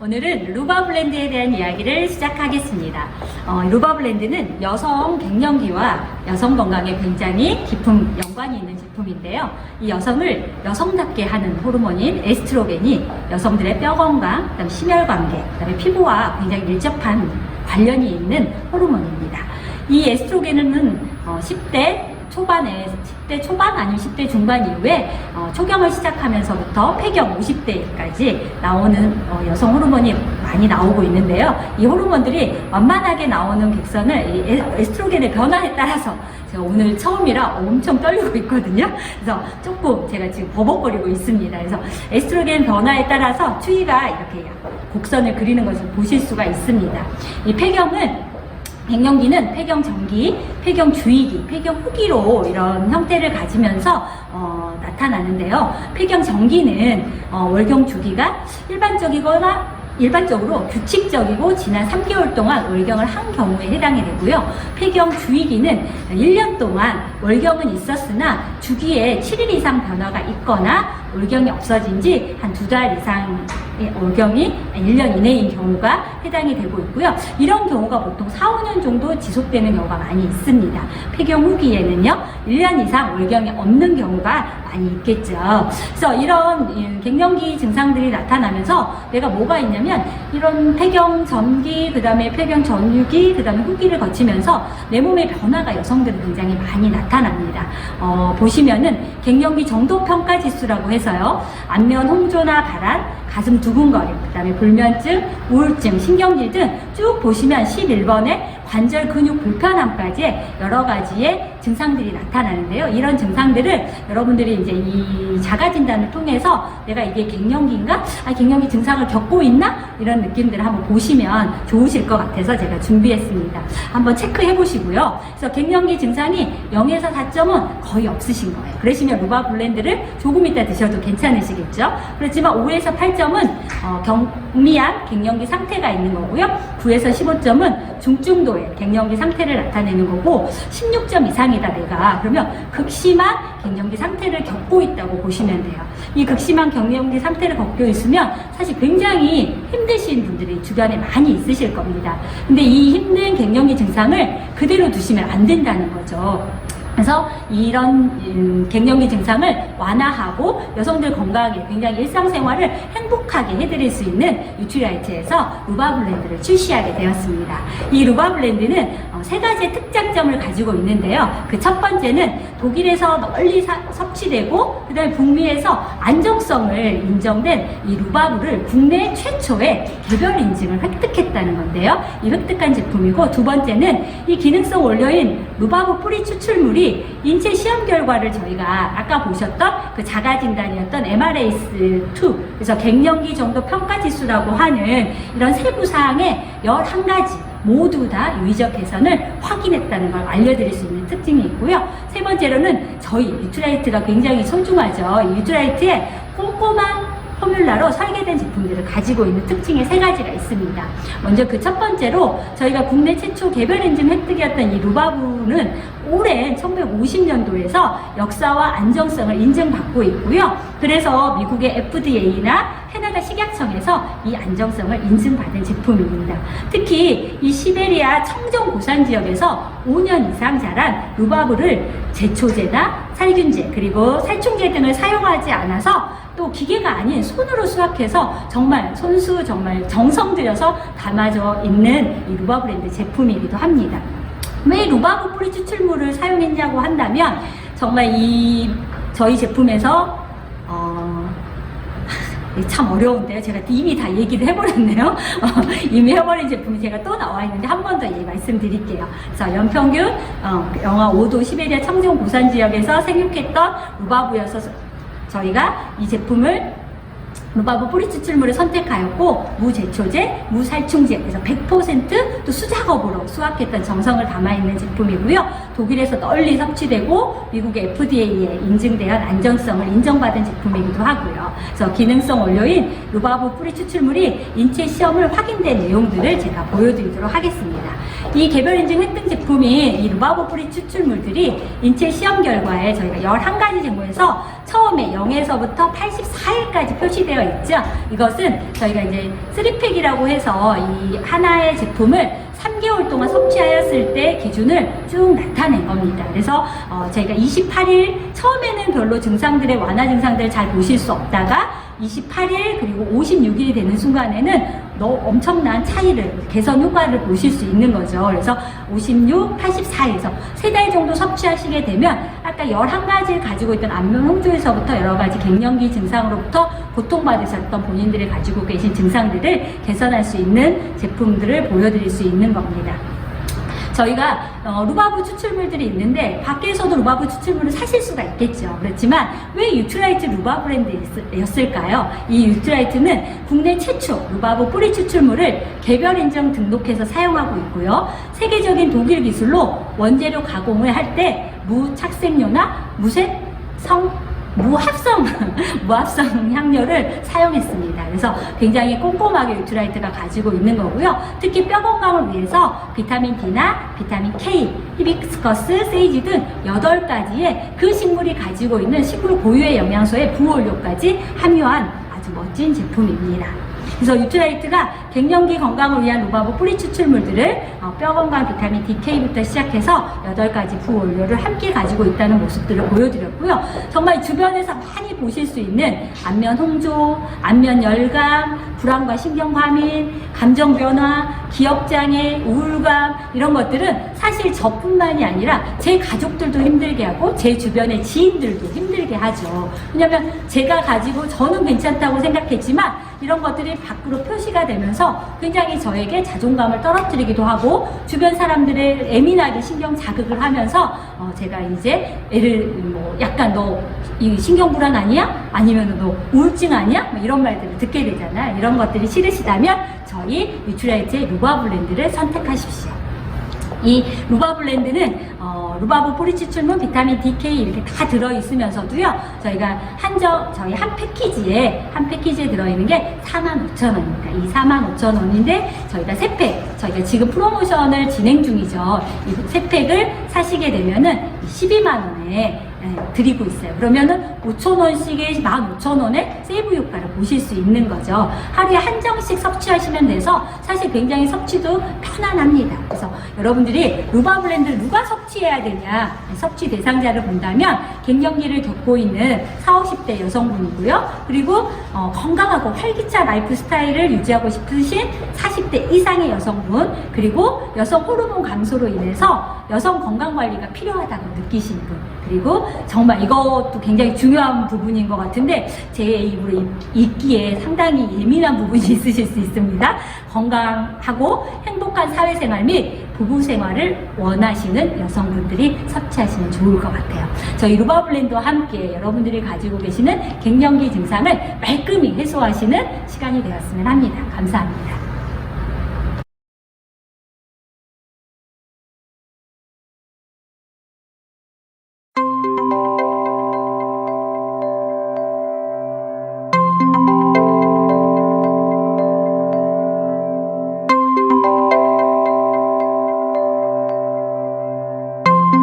오늘은 루바 블렌드에 대한 이야기를 시작하겠습니다. 루바 블렌드는 여성 갱년기와 여성 건강에 굉장히 깊은 연관이 있는 제품인데요. 이 여성을 여성답게 하는 호르몬인 에스트로겐이 여성들의 뼈 건강, 그다음에 심혈관계, 그다음에 피부와 굉장히 밀접한 관련이 있는 호르몬입니다. 이 에스트로겐은 10대 초반 아니면 10대 중반 이후에 초경을 시작하면서부터 폐경 50대까지 나오는 여성 호르몬이 많이 나오고 있는데요. 이 호르몬들이 완만하게 나오는 객선을 이 에스트로겐의 변화에 따라서 제가 오늘 처음이라 엄청 떨리고 있거든요. 그래서 조금 제가 지금 버벅거리고 있습니다. 그래서 에스트로겐 변화에 따라서 추위가 이렇게 곡선을 그리는 것을 보실 수가 있습니다. 이 폐경은 갱년기는 폐경 전기, 폐경 주의기, 폐경 후기로 이런 형태를 가지면서 나타나는데요. 폐경 전기는 월경 주기가 일반적으로 규칙적이고 지난 3개월 동안 월경을 한 경우에 해당이 되고요. 폐경 주의기는 1년 동안 월경은 있었으나 주기에 7일 이상 변화가 있거나 월경이 없어진 지 한 2달 이상의 월경이 1년 이내인 경우가 해당이 되고 있고요. 이런 경우가 보통 4, 5년 정도 지속되는 경우가 많이 있습니다. 폐경 후기에는요, 1년 이상 월경이 없는 경우가 많이 있겠죠. 그래서 이런 갱년기 증상들이 나타나면서 내가 뭐가 있냐면 이런 폐경 전기, 그 다음에 폐경 전유기, 그 다음에 후기를 거치면서 내 몸의 변화가 여성들은 굉장히 많이 나타납니다. 보시면은 갱년기 정도 평가 지수라고 해서요, 안면 홍조나 발한, 가슴 두근거림, 그 다음에 불면증, 우울증, 신경질 등 쭉 보시면 11번에 관절 근육 불편함까지 여러 가지의 증상들이 나타나는데요. 이런 증상들을 여러분들이 이제 이 자가 진단을 통해서 내가 이게 갱년기인가? 갱년기 증상을 겪고 있나? 이런 느낌들을 한번 보시면 좋으실 것 같아서 제가 준비했습니다. 한번 체크해 보시고요. 그래서 갱년기 증상이 0에서 4점은 거의 없으신 거예요. 그러시면 루바 블렌드를 조금 이따 드셔도 괜찮으시겠죠? 그렇지만 5에서 8점은 경미한 갱년기 상태가 있는 거고요. 9에서 15점은 중증도의 갱년기 상태를 나타내는 거고, 16점 이상이다 내가, 그러면 극심한 갱년기 상태를 겪고 있다고 보시면 돼요. 이 극심한 갱년기 상태를 겪고 있으면 사실 굉장히 힘드신 분들이 주변에 많이 있으실 겁니다. 근데 이 힘든 갱년기 증상을 그대로 두시면 안 된다는 거죠. 그래서 이런 갱년기 증상을 완화하고 여성들 건강하게 굉장히 일상생활을 행복하게 해드릴 수 있는 뉴트리라이트에서 루바 블렌드를 출시하게 되었습니다. 이 루바 블렌드는 3가지의 특장점을 가지고 있는데요. 그 첫 번째는 독일에서 널리 섭취되고 그 다음에 북미에서 안정성을 인정된 이 루바브를 국내 최초의 개별 인증을 획득했다는 건데요. 이 획득한 제품이고, 두 번째는 이 기능성 원료인 루바브 뿌리 추출물이 인체 시험 결과를 저희가 아까 보셨던 그 자가 진단이었던 MRAS2, 그래서 갱년기 정도 평가 지수라고 하는 이런 세부 사항의 11가지 모두 다 유의적 개선을 확인했다는 걸 알려드릴 수 있는 특징이 있고요. 세 번째로는 저희 뉴트라이트가 굉장히 소중하죠. 이 뉴트라이트에 꼼꼼한 포뮬라로 설계된 제품들을 가지고 있는 특징의 3가지가 있습니다. 먼저 그 첫 번째로 저희가 국내 최초 개별 인증 획득이었던 이 루바브는 오랜 1950년도에서 역사와 안정성을 인증받고 있고요. 그래서 미국의 FDA나 캐나다 식약청에서 이 안정성을 인증받은 제품입니다. 특히 이 시베리아 청정 고산 지역에서 5년 이상 자란 루바브를 제초제나 살균제 그리고 살충제 등을 사용하지 않아서 또 기계가 아닌 손으로 수확해서 정말 정성 들여서 담아져 있는 이 루바 블렌드 제품이기도 합니다. 왜 루바브 뿌리 추출물을 사용했냐고 한다면, 정말 저희 제품에서 참 어려운데요. 제가 이미 다 얘기를 해버렸네요. 이미 해버린 제품이 제가 또 나와 있는데 한 번 더 말씀드릴게요. 그래서 연평균 영하 5도 시베리아 청정 고산 지역에서 생육했던 루바브여서 저희가 이 제품을 루바브 뿌리 추출물을 선택하였고, 무제초제, 무살충제, 그래서 100% 또 수작업으로 수확했던 정성을 담아있는 제품이고요. 독일에서 널리 섭취되고 미국의 FDA에 인증된 안전성을 인정받은 제품이기도 하고요. 그래서 기능성 원료인 루바브 뿌리 추출물이 인체 시험을 확인된 내용들을 제가 보여드리도록 하겠습니다. 이 개별 인증 획득 제품인 이 루바브 뿌리 추출물들이 인체 시험 결과에 저희가 11가지 정도에서 처음에 0에서부터 84일까지 표시되어 있죠. 이것은 저희가 이제 3팩이라고 해서 이 하나의 제품을 3개월 동안 섭취하였을 때 기준을 쭉 나타낸 겁니다. 그래서 저희가 28일 처음에는 별로 증상들의 완화 증상들을 잘 보실 수 없다가 28일 그리고 56일이 되는 순간에는 엄청난 차이를 개선 효과를 보실 수 있는 거죠. 그래서 56, 84에서 3달 정도 섭취하시게 되면 아까 11가지를 가지고 있던 안면 홍조에서부터 여러 가지 갱년기 증상으로부터 고통받으셨던 본인들이 가지고 계신 증상들을 개선할 수 있는 제품들을 보여드릴 수 있는 겁니다. 저희가 루바브 추출물들이 있는데 밖에서도 루바브 추출물을 사실 수가 있겠죠. 그렇지만 왜 유트라이트 루바 브랜드였을까요? 이 유트라이트는 국내 최초 루바브 뿌리 추출물을 개별 인증 등록해서 사용하고 있고요. 세계적인 독일 기술로 원재료 가공을 할 때 무착색료나 무합성 향료를 사용했습니다. 그래서 굉장히 꼼꼼하게 유트라이트가 가지고 있는 거고요. 특히 뼈 건강을 위해서 비타민 D나 비타민 K, 히비스커스, 세이지 등 8가지의 그 식물이 가지고 있는 식물 고유의 영양소의 부원료까지 함유한 아주 멋진 제품입니다. 그래서 유트라이트가 갱년기 건강을 위한 루바브 뿌리 추출물들을 뼈 건강 비타민 DK부터 시작해서 8가지 부원료를 함께 가지고 있다는 모습들을 보여드렸고요. 정말 주변에서 많이 보실 수 있는 안면 홍조, 안면 열감, 불안과 신경과민, 감정 변화, 기억장애, 우울감 이런 것들은 사실 저뿐만이 아니라 제 가족들도 힘들게 하고 제 주변의 지인들도 힘들게 하죠. 왜냐하면 제가 가지고 저는 괜찮다고 생각했지만 이런 것들이 밖으로 표시가 되면서 굉장히 저에게 자존감을 떨어뜨리기도 하고 주변 사람들을 예민하게 신경 자극을 하면서 제가 이제 애를 약간 너 이 신경불안 아니야? 아니면 너 우울증 아니야? 이런 말들을 듣게 되잖아요. 이런 것들이 싫으시다면 저희 유트라이트의 루바 블렌드를 선택하십시오. 이 루바 블렌드는 루바브 뿌리 추출물, 비타민 DK 이렇게 다 들어있으면서도요. 저희가 저희 한 패키지에 들어있는 게 45,000원입니다. 이 45,000원인데 저희가 3팩, 저희가 지금 프로모션을 진행 중이죠. 이 3팩을 사시게 되면은 12만원에 드리고 있어요. 그러면은 5,000원씩에 15,000원의 세이브 효과를 보실 수 있는 거죠. 하루에 한 정씩 섭취하시면 돼서 사실 굉장히 섭취도 편안합니다. 그래서 여러분들이 루바 블렌드를 누가 섭취해야 되냐, 섭취 대상자를 본다면 갱년기를 겪고 있는 40, 50대 여성분이고요. 그리고 건강하고 활기찬 라이프 스타일을 유지하고 싶으신 40대 이상의 여성분, 그리고 여성 호르몬 감소로 인해서 여성 건강 관리가 필요하다고 느끼시는 분, 그리고 정말 이것도 굉장히 중요한 부분인 것 같은데 제 입으로 읽기에 상당히 예민한 부분이 있으실 수 있습니다. 건강하고 행복한 사회생활 및 부부생활을 원하시는 여성분들이 섭취하시면 좋을 것 같아요. 저희 루바 블렌드와 함께 여러분들이 가지고 계시는 갱년기 증상을 말끔히 해소하시는 시간이 되었으면 합니다. 감사합니다.